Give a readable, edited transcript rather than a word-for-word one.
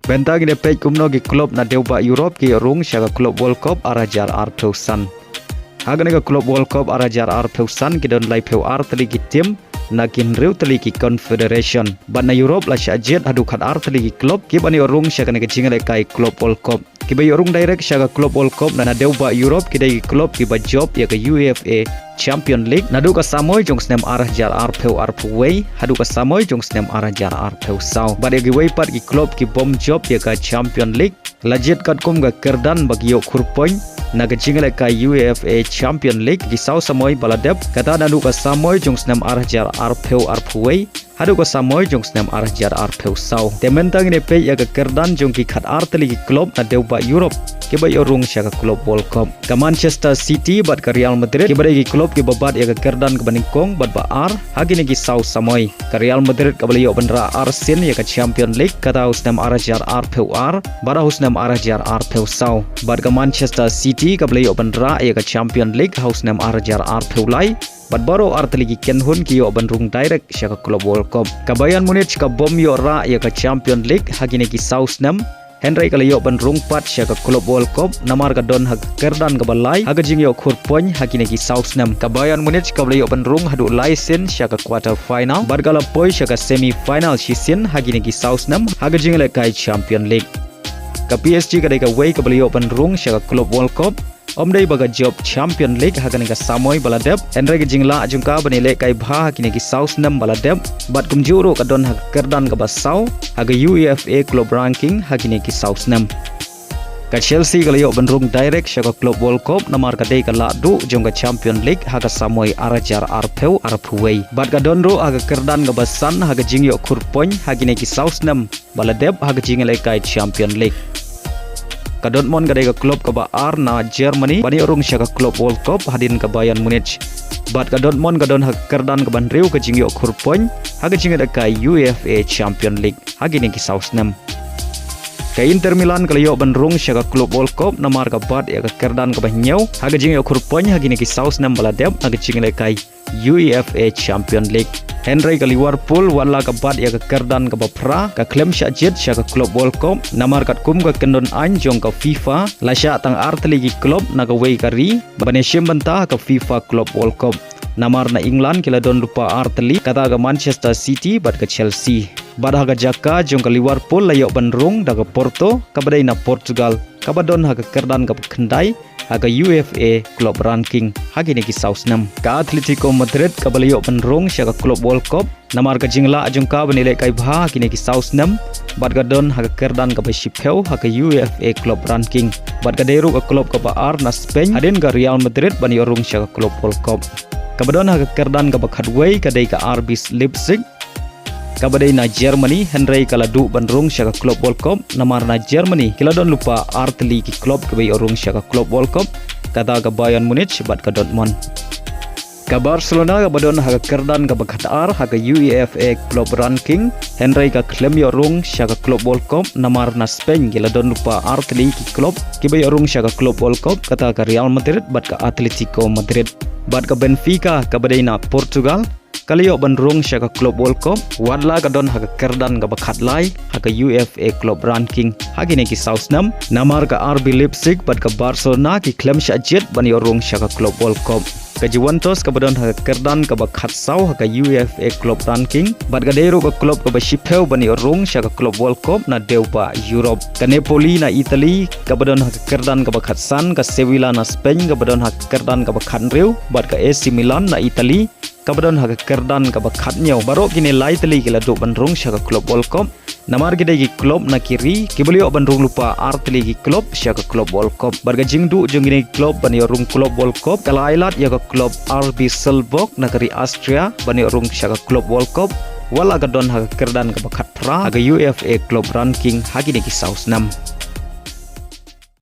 Bentang ini pej kumno gi klub na deuba Europe gi Rung Shaka klub World Cup arajar arpeusan. Hagan ga klub World Cup arajar arpeusan gi don lai peu artli gi tim na kin riu tli gi Confederation. Ban na Europe la shajet hadu khat artli gi klub gi bani Rung Shaka ne jingle kai klub World Cup. Ki bay Rung direct Shaka klub World Cup na deuba Europe ki dai klub ki ba job ya ke UEFA Champion League nadu ka samoy jong snem arah jar arpeu arpuway hadu ka samoy jong snem arah jar arpeu saw bade gi way pat gi klub ki bom job ya ka Champion League lajet kat kum ga kerdan bagi yo kurpoin na ga jingle ka UEFA Champion League gi saw samoy baladep kata nadu ka samoy jong snem arah jar arpeu arpuway hadu ka samoy jong snem arah jar arpeu saw tementang ne pe ya ka kerdan jong ki khat artli gi klub na deuba Europe ki bay Rung Shaka klub World Cup ka Manchester City bat ka Real Madrid ki bade gi klub ki babat ya ka kerdan ke baningkong bat ba ar hagini gi saw samoy ka Real Madrid ka baliyo bandra arsen ya ka Champion League kata usnam arajar arpeu ar bara usnam arajar arpeu saw bat ka Manchester City ka baliyo bandra ya ka Champion League hausnam arajar arpeu lai bat baro artligi kenhun ki yo bandrung direct Shaka klub World Cup ka Bayern Munich ka bom yo ra ya ka Champion League hagini gi saw snam Henry kalayo bandrung pat Shaka klub World Cup namar ka don hag kerdan ka balai haga jing yo khurpoin hagine ki Southam ka Bayern Munich ka balayo bandrung hadu laisen Shaka quarter final bargala poi Shaka semi final shisin hagine ki Southam haga jing le kai Champion League ka PSG ka dai ka way ka balayo bandrung Shaka klub World Cup omdai baga job Champion League hagane ka samoy baladep Henry ka jingla ajungka banile kai bha hagine ki Southam baladep bat kumjuro ka don hag kerdan ka basaw haga UEFA club ranking hagine ki Southam ka Chelsea kalayo bandrung direct Shaka klub World Cup namar ka dei ka ladu jong ka Champion League haga samoy arajar arpeu arpuway bat ka donro haga kerdan ka basan haga jingyo khurpoin hagine ki Southam baladep haga jingele kai Champion League ka Dortmund ka dai ka klub ka ba ar na Germany bani Rung Shaka klub World Cup hadin ka Bayern Munich bat ka Dortmund ka don hag kerdan ka banriu ka jingyo khurpoin haga jingeda kai UEFA Champion League hagine ki Southam ka Inter Milan kalayo bandrung Shaka klub World Cup namar ka bat ya ka kerdan ka banyaw haga jingyo khurpoin hagine ki Southam baladep haga jingele kai UEFA Champion League Henry ka Liverpool wala ka bat ya ka kerdan ka bapra ka klem shajet Shaka klub World Cup namar kat kum ka kendon an jong ka FIFA la sha tang artli gi club na ka way kari bane shim banta ka FIFA club World Cup namar na England kila don lupa artli kata ka Manchester City bat ka Chelsea bat ha ka Shaka jong ka Liverpool layo bandrung da ka Porto ka badai na Portugal ka badon ha ka kerdan ka khandai haga UEFA club ranking hagine ki Southam ka Atletico Madrid ka balayo bandrung Shaka club World Cup namar ka jingla ajungka banile kai bha hagine ki Southam bat ka don haga kerdan ka bashipeu haga UEFA club ranking bat ka deru ka club ka ba ar na Spain hadin ka Real Madrid bani Rung Shaka club World Cup ka badon haga kerdan ka bakhadway ka dei ka RB Leipzig ka badai na Germany Henry kala du bandrung Shaka klub World Cup namar na Germany kila don lupa artli ki klub ka bay Rung Shaka klub World Cup kata ka Bayern Munich bat ka Dortmund ka Barcelona ka badon haga kerdan ka bakhatar haga UEFA club ranking Henry ka klem yo Rung Shaka klub World Cup namar na Spain kila don lupa artli ki klub ki bay Rung Shaka klub World Cup kata ka Real Madrid bat ka Atletico Madrid bat ka Benfica ka badai na Portugal kaliyo bandrung Shaka klub World Cup wadla ka don haga kerdan ka bakhatlai haga UEFA club ranking hagine ki Southam namar ka RB Leipzig bat ka Barcelona ki klem shajet bani Rung Shaka club World Cup ka Juventus ka badon haga kerdan ka bakhat saw haga UEFA club ranking bat ka deru ka club ka bashipeu bani Rung Shaka club World Cup na deuba Europe ka Napoli na Italy ka badon haga kerdan ka bakhat san ka Sevilla na Spain ka badon haga kerdan ka bakhat riu bat ka AC Milan na Italy kabadon haga kerdan ka bakhat nyaw baro kini lai tali kila do bandrung Shaka klub World Cup namar gidai gi klub na kiri kibaliyo bandrung lupa artli gi klub Shaka klub World Cup barga jingdu jongini klub bani Rung klub World Cup kala ailat ya ka klub RB Salzburg na kari Austria bani Rung Shaka klub World Cup wala ka don haga kerdan ka bakhat pra haga UEFA club ranking hagine ki Southam